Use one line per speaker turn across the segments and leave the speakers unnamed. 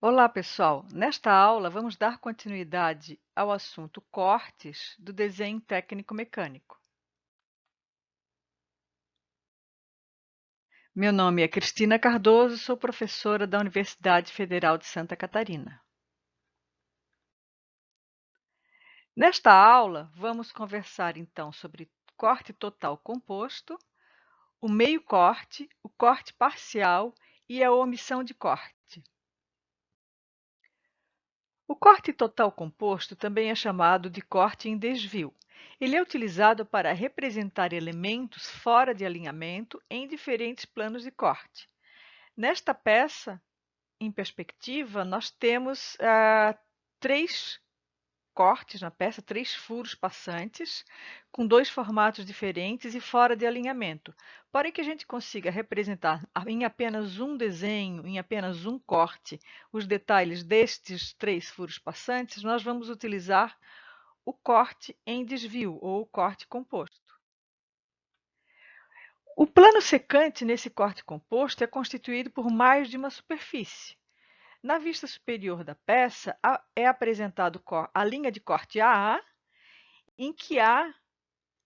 Olá, pessoal! Nesta aula, vamos dar continuidade ao assunto cortes do desenho técnico-mecânico. Meu nome é Cristina Cardoso, sou professora da Universidade Federal de Santa Catarina. Nesta aula, vamos conversar então sobre corte total composto, o meio corte, o corte parcial e a omissão de corte. O corte total composto também é chamado de corte em desvio. Ele é utilizado para representar elementos fora de alinhamento em diferentes planos de corte. Nesta peça, em perspectiva, nós temos três cortes na peça, três furos passantes, com dois formatos diferentes e fora de alinhamento. Para que a gente consiga representar em apenas um desenho, em apenas um corte, os detalhes destes três furos passantes, nós vamos utilizar o corte em desvio, ou o corte composto. O plano secante nesse corte composto é constituído por mais de uma superfície. Na vista superior da peça, é apresentado a linha de corte AA, em que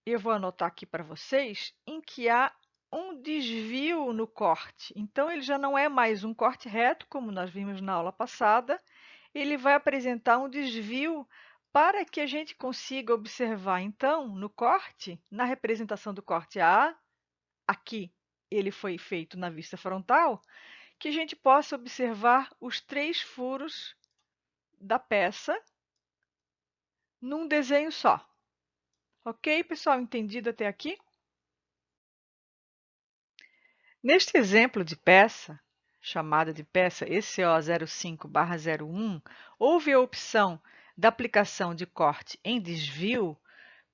eu vou anotar aqui para vocês, em que há um desvio no corte. Então, ele já não é mais um corte reto, como nós vimos na aula passada, ele vai apresentar um desvio para que a gente consiga observar, então, no corte, na representação do corte A, aqui ele foi feito na vista frontal, que a gente possa observar os três furos da peça num desenho só. Ok, pessoal? Entendido até aqui? Neste exemplo de peça, chamada de peça ECO05/01, houve a opção da aplicação de corte em desvio,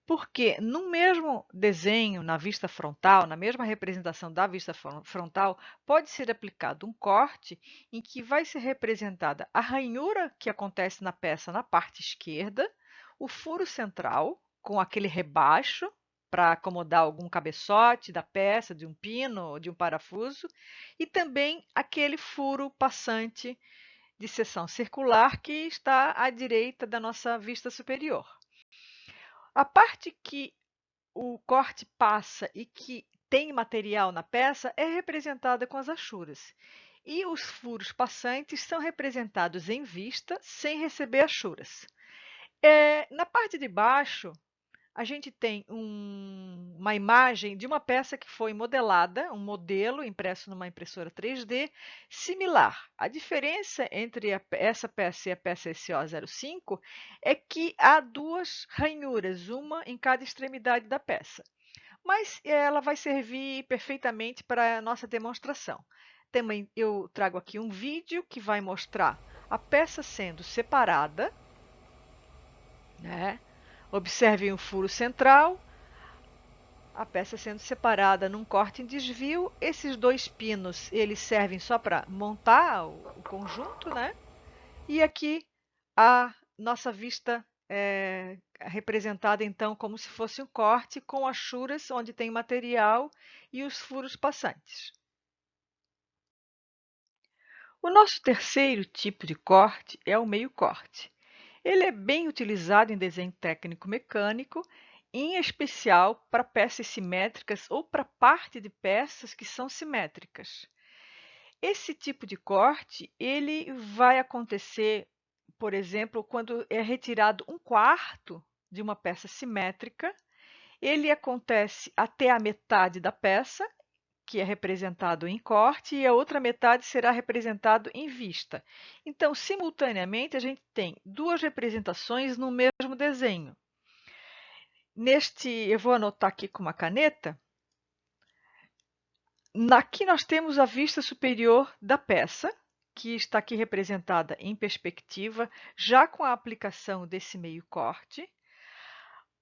porque no mesmo desenho, na vista frontal, na mesma representação da vista frontal, pode ser aplicado um corte em que vai ser representada a ranhura que acontece na peça na parte esquerda, o furo central, com aquele rebaixo, para acomodar algum cabeçote da peça, de um pino ou de um parafuso, e também aquele furo passante de seção circular que está à direita da nossa vista superior. A parte que o corte passa e que tem material na peça é representada com as achuras. E os furos passantes são representados em vista, sem receber achuras. Na parte de baixo, a gente tem uma imagem de uma peça que foi modelada, um modelo impresso numa impressora 3D, similar. A diferença entre essa peça e a peça SO05 é que há duas ranhuras, uma em cada extremidade da peça. Mas ela vai servir perfeitamente para a nossa demonstração. Também eu trago aqui um vídeo que vai mostrar a peça sendo separada, né? Observem o furo central, a peça sendo separada num corte em desvio. Esses dois pinos, eles servem só para montar o conjunto, né? E aqui a nossa vista é representada, então, como se fosse um corte com achuras, onde tem material e os furos passantes. O nosso terceiro tipo de corte é o meio corte. Ele é bem utilizado em desenho técnico-mecânico, em especial para peças simétricas ou para parte de peças que são simétricas. Esse tipo de corte, ele vai acontecer, por exemplo, quando é retirado um quarto de uma peça simétrica, ele acontece até a metade da peça, que é representado em corte, e a outra metade será representado em vista. Então, simultaneamente, a gente tem duas representações no mesmo desenho. Eu vou anotar aqui com uma caneta. Aqui nós temos a vista superior da peça, que está aqui representada em perspectiva, já com a aplicação desse meio corte.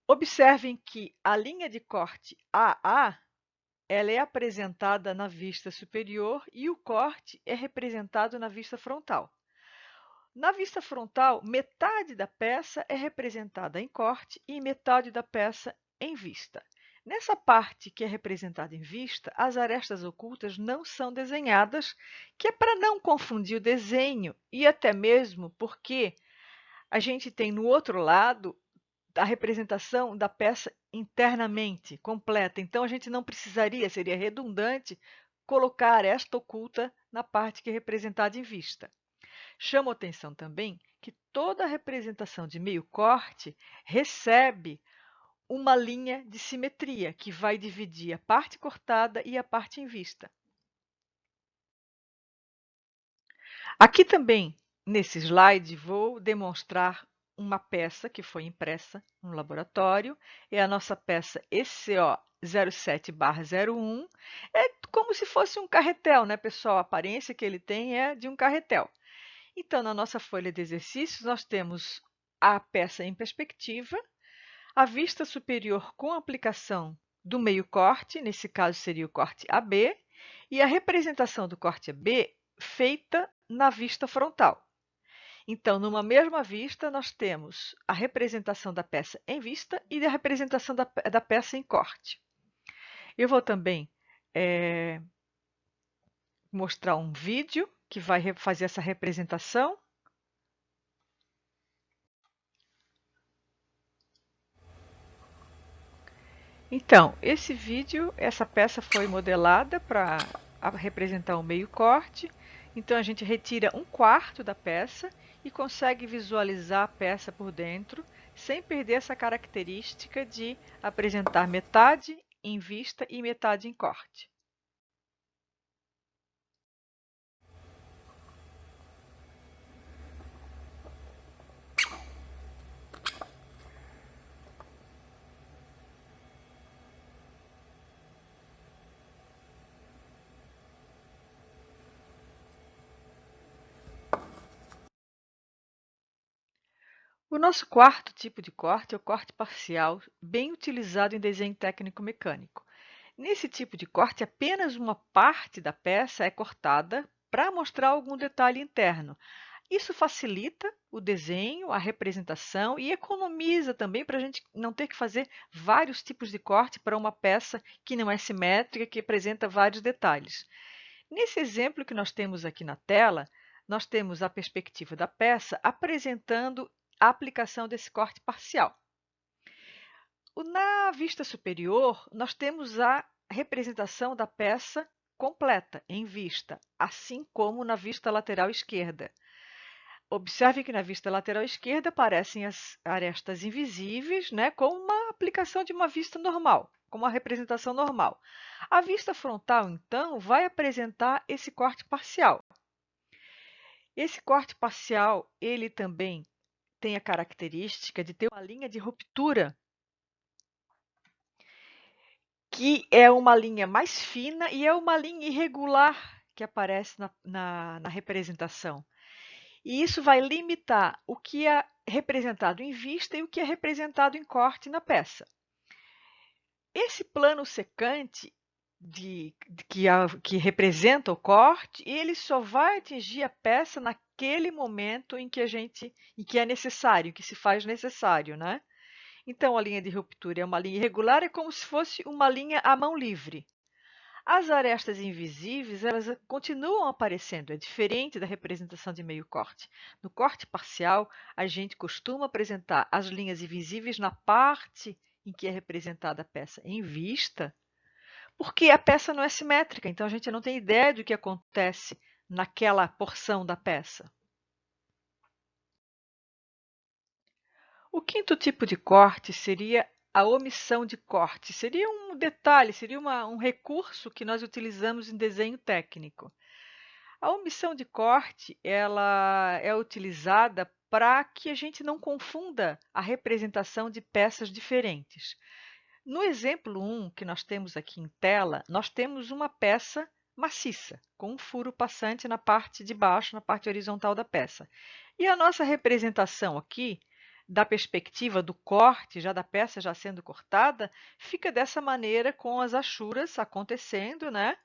Observem que a linha de corte AA ela é apresentada na vista superior e o corte é representado na vista frontal. Na vista frontal, metade da peça é representada em corte e metade da peça em vista. Nessa parte que é representada em vista, as arestas ocultas não são desenhadas, que é para não confundir o desenho e até mesmo porque a gente tem no outro lado a representação da peça internamente, completa. Então, a gente não precisaria, seria redundante, colocar a aresta oculta na parte que é representada em vista. Chamo atenção também que toda representação de meio corte recebe uma linha de simetria, que vai dividir a parte cortada e a parte em vista. Aqui também, nesse slide, vou demonstrar uma peça que foi impressa no laboratório. É a nossa peça ECO 07/01. É como se fosse um carretel, né, pessoal? A aparência que ele tem é de um carretel. Então, na nossa folha de exercícios, nós temos a peça em perspectiva, a vista superior com aplicação do meio corte, nesse caso seria o corte AB, e a representação do corte AB feita na vista frontal. Então, numa mesma vista, nós temos a representação da peça em vista e a representação da peça em corte. Eu vou também mostrar um vídeo que vai fazer essa representação. Então, esse vídeo, essa peça foi modelada para representar o meio corte. Então, a gente retira 1/4 da peça e consegue visualizar a peça por dentro, sem perder essa característica de apresentar metade em vista e metade em corte. O nosso quarto tipo de corte é o corte parcial, bem utilizado em desenho técnico-mecânico. Nesse tipo de corte, apenas uma parte da peça é cortada para mostrar algum detalhe interno. Isso facilita o desenho, a representação e economiza também para a gente não ter que fazer vários tipos de corte para uma peça que não é simétrica, que apresenta vários detalhes. Nesse exemplo que nós temos aqui na tela, nós temos a perspectiva da peça apresentando a aplicação desse corte parcial. Na vista superior, nós temos a representação da peça completa, em vista, assim como na vista lateral esquerda. Observe que na vista lateral esquerda aparecem as arestas invisíveis, né, como uma aplicação de uma vista normal, como uma representação normal. A vista frontal, então, vai apresentar esse corte parcial. Esse corte parcial, ele também tem a característica de ter uma linha de ruptura, que é uma linha mais fina e é uma linha irregular que aparece na representação. E isso vai limitar o que é representado em vista e o que é representado em corte na peça. Esse plano secante que representa o corte, ele só vai atingir a peça naquele momento em que é necessário, que se faz necessário, né? Então, a linha de ruptura é uma linha irregular, é como se fosse uma linha à mão livre. As arestas invisíveis, elas continuam aparecendo, é diferente da representação de meio corte. No corte parcial, a gente costuma apresentar as linhas invisíveis na parte em que é representada a peça em vista, porque a peça não é simétrica, então a gente não tem ideia do que acontece naquela porção da peça. O quinto tipo de corte seria a omissão de corte. Seria um detalhe, seria um recurso que nós utilizamos em desenho técnico. A omissão de corte, ela é utilizada para que a gente não confunda a representação de peças diferentes. No exemplo 1 que nós temos aqui em tela, nós temos uma peça maciça, com um furo passante na parte de baixo, na parte horizontal da peça. E a nossa representação aqui, da perspectiva do corte, já da peça já sendo cortada, fica dessa maneira com as achuras acontecendo, né?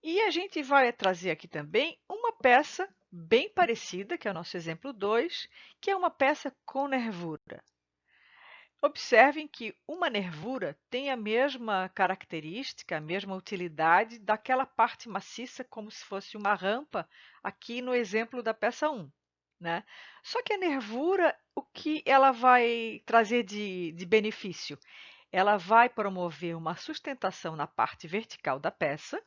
E a gente vai trazer aqui também uma peça bem parecida, que é o nosso exemplo 2, que é uma peça com nervura. Observem que uma nervura tem a mesma característica, a mesma utilidade daquela parte maciça, como se fosse uma rampa, aqui no exemplo da peça 1, né? Só que a nervura, o que ela vai trazer de benefício? Ela vai promover uma sustentação na parte vertical da peça.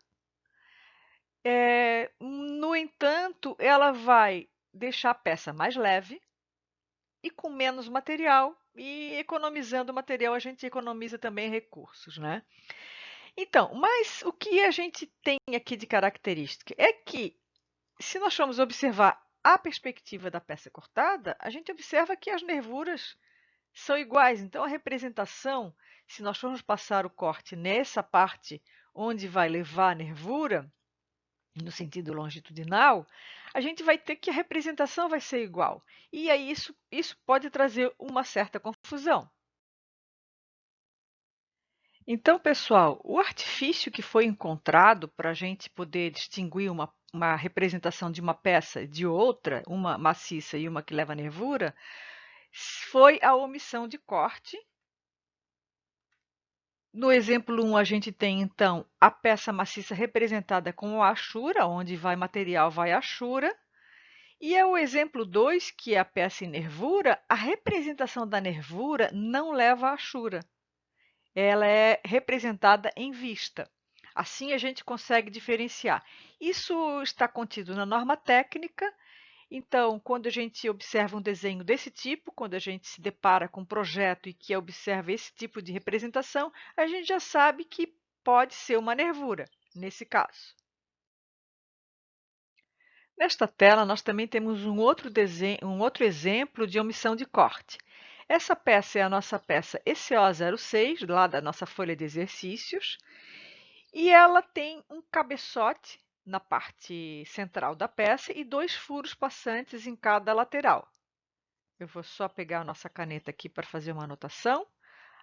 No entanto, ela vai deixar a peça mais leve e com menos material, e economizando material, a gente economiza também recursos, né? Então, mas o que a gente tem aqui de característica é que, se nós formos observar a perspectiva da peça cortada, a gente observa que as nervuras são iguais. Então, a representação, se nós formos passar o corte nessa parte onde vai levar a nervura, no sentido longitudinal, a gente vai ter que a representação vai ser igual. E aí isso pode trazer uma certa confusão. Então, pessoal, o artifício que foi encontrado para a gente poder distinguir uma representação de uma peça de outra, uma maciça e uma que leva nervura, foi a omissão de corte. No exemplo 1, a gente tem, então, a peça maciça representada com a achura, onde vai material, vai achura. E é o exemplo 2, que é a peça em nervura, a representação da nervura não leva a achura. Ela é representada em vista. Assim a gente consegue diferenciar. Isso está contido na norma técnica. Então, quando a gente observa um desenho desse tipo, quando a gente se depara com um projeto e que observa esse tipo de representação, a gente já sabe que pode ser uma nervura, nesse caso. Nesta tela, nós também temos um outro exemplo de omissão de corte. Essa peça é a nossa peça ECO06, lá da nossa folha de exercícios, e ela tem um cabeçote na parte central da peça e 2 furos passantes em cada lateral. Eu vou só pegar a nossa caneta aqui para fazer uma anotação.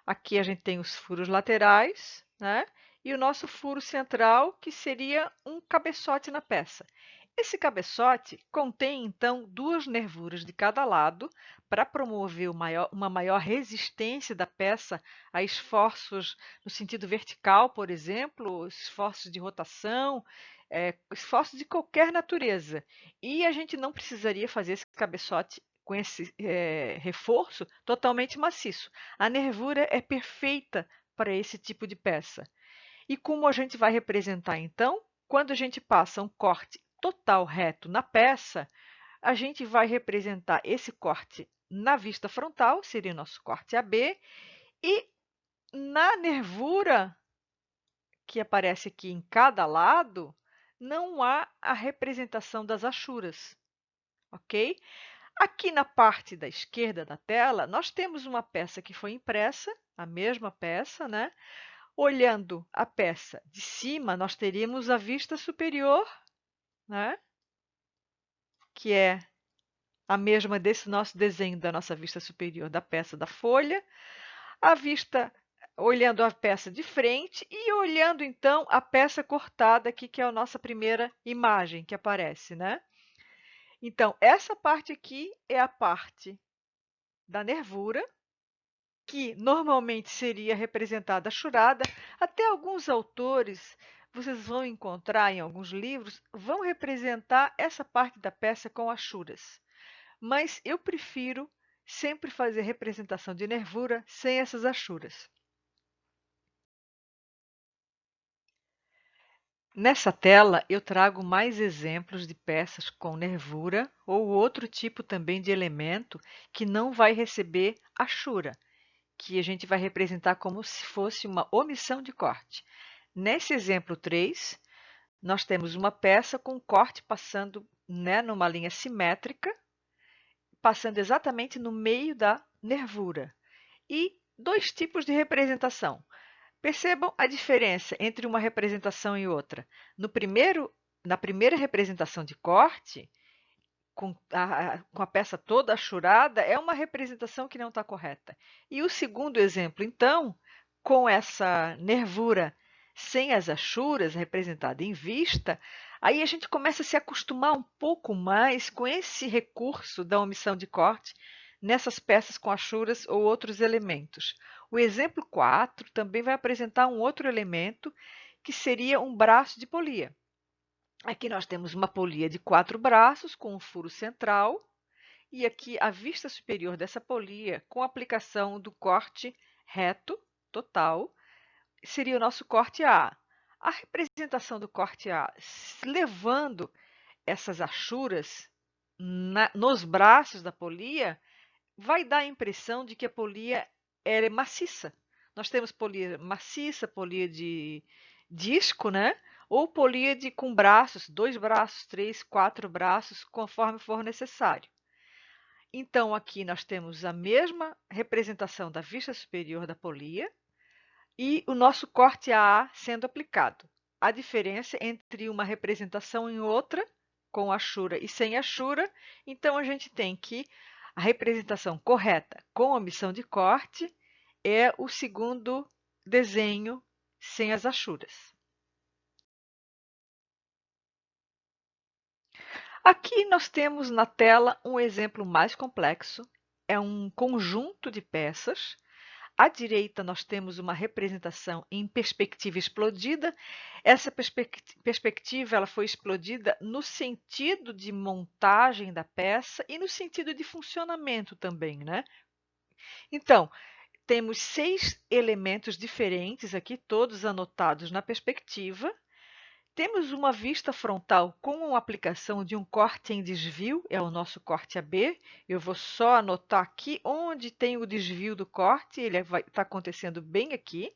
Aqui a gente tem os furos laterais, né? E o nosso furo central, que seria um cabeçote na peça. Esse cabeçote contém, então, 2 nervuras de cada lado para promover uma maior resistência da peça a esforços no sentido vertical, por exemplo, esforços de rotação, esforços de qualquer natureza. E a gente não precisaria fazer esse cabeçote com esse reforço totalmente maciço. A nervura é perfeita para esse tipo de peça. E como a gente vai representar, então? Quando a gente passa um corte total reto na peça, a gente vai representar esse corte na vista frontal, seria o nosso corte AB, e na nervura, que aparece aqui em cada lado, não há a representação das achuras, ok? Aqui na parte da esquerda da tela, nós temos uma peça que foi impressa, a mesma peça, né? Olhando a peça de cima, nós teríamos a vista superior, né? Que é a mesma desse nosso desenho da nossa vista superior da peça da folha. A vista olhando a peça de frente e olhando, então, a peça cortada aqui, que é a nossa primeira imagem que aparece, né? Então, essa parte aqui é a parte da nervura, que normalmente seria representada achurada. Até alguns autores, vocês vão encontrar em alguns livros, vão representar essa parte da peça com achuras. Mas eu prefiro sempre fazer representação de nervura sem essas achuras. Nessa tela, eu trago mais exemplos de peças com nervura ou outro tipo também de elemento que não vai receber achura, que a gente vai representar como se fosse uma omissão de corte. Nesse exemplo 3, nós temos uma peça com corte passando, né, numa linha simétrica, passando exatamente no meio da nervura. E 2 tipos de representação. Percebam a diferença entre uma representação e outra. Na primeira representação de corte, com a peça toda achurada, é uma representação que não está correta. E o segundo exemplo, então, com essa nervura sem as achuras representada em vista, aí a gente começa a se acostumar um pouco mais com esse recurso da omissão de corte nessas peças com achuras ou outros elementos. O exemplo 4 também vai apresentar um outro elemento, que seria um braço de polia. Aqui nós temos uma polia de 4 braços com um furo central, e aqui a vista superior dessa polia com aplicação do corte reto total seria o nosso corte A. A representação do corte A levando essas achuras nos braços da polia vai dar a impressão de que a polia é maciça. Nós temos polia maciça, polia de disco, né? Ou polia com braços, 2 braços, 3, 4 braços, conforme for necessário. Então, aqui nós temos a mesma representação da vista superior da polia e o nosso corte AA sendo aplicado. A diferença entre uma representação e outra, com achura e sem achura, então a gente tem que a representação correta com omissão de corte é o segundo desenho sem as achuras. Aqui nós temos na tela um exemplo mais complexo, é um conjunto de peças. À direita, nós temos uma representação em perspectiva explodida. Essa perspectiva ela foi explodida no sentido de montagem da peça e no sentido de funcionamento também, né? Então, temos 6 elementos diferentes aqui, todos anotados na perspectiva. Temos uma vista frontal com a aplicação de um corte em desvio, é o nosso corte AB. Eu vou só anotar aqui onde tem o desvio do corte, ele vai estar acontecendo bem aqui.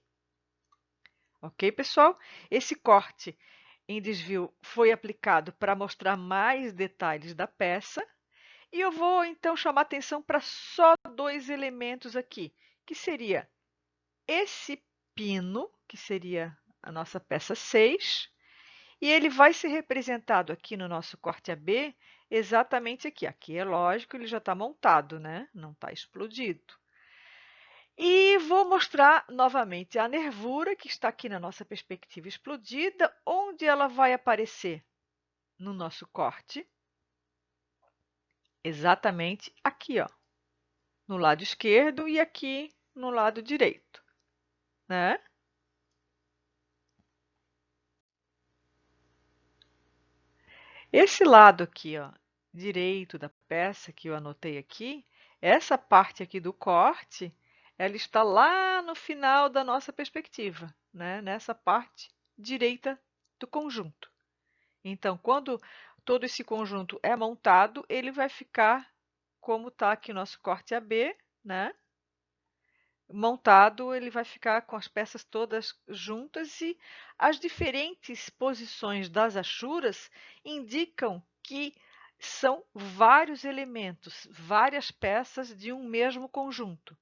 Ok, pessoal? Esse corte em desvio foi aplicado para mostrar mais detalhes da peça. E eu vou, então, chamar atenção para só 2 elementos aqui, que seria esse pino, que seria a nossa peça 6, e ele vai ser representado aqui no nosso corte AB exatamente aqui. Aqui é lógico, ele já está montado, né? Não está explodido. E vou mostrar novamente a nervura que está aqui na nossa perspectiva explodida, onde ela vai aparecer no nosso corte. Exatamente aqui, ó, no lado esquerdo e aqui no lado direito, né? Esse lado aqui, ó, direito da peça que eu anotei aqui, essa parte aqui do corte, ela está lá no final da nossa perspectiva, né? Nessa parte direita do conjunto. Então, quando todo esse conjunto é montado, ele vai ficar como está aqui o nosso corte AB, né? Montado, ele vai ficar com as peças todas juntas e as diferentes posições das achuras indicam que são vários elementos, várias peças de um mesmo conjunto.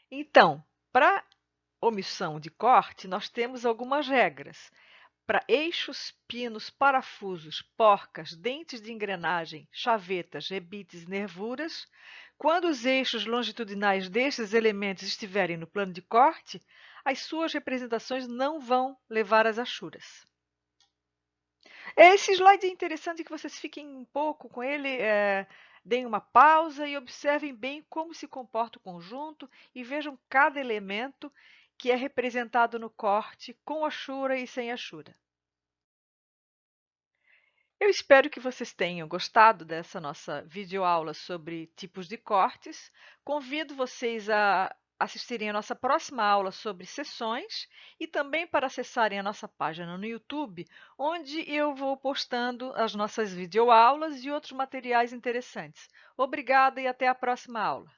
Então, para omissão de corte, nós temos algumas regras. Para eixos, pinos, parafusos, porcas, dentes de engrenagem, chavetas, rebites e nervuras, quando os eixos longitudinais destes elementos estiverem no plano de corte, as suas representações não vão levar às achuras. Esse slide é interessante que vocês fiquem um pouco com ele, deem uma pausa e observem bem como se comporta o conjunto e vejam cada elemento que é representado no corte com achura e sem achura. Eu espero que vocês tenham gostado dessa nossa videoaula sobre tipos de cortes. Convido vocês a assistirem a nossa próxima aula sobre seções e também para acessarem a nossa página no YouTube, onde eu vou postando as nossas videoaulas e outros materiais interessantes. Obrigada e até a próxima aula.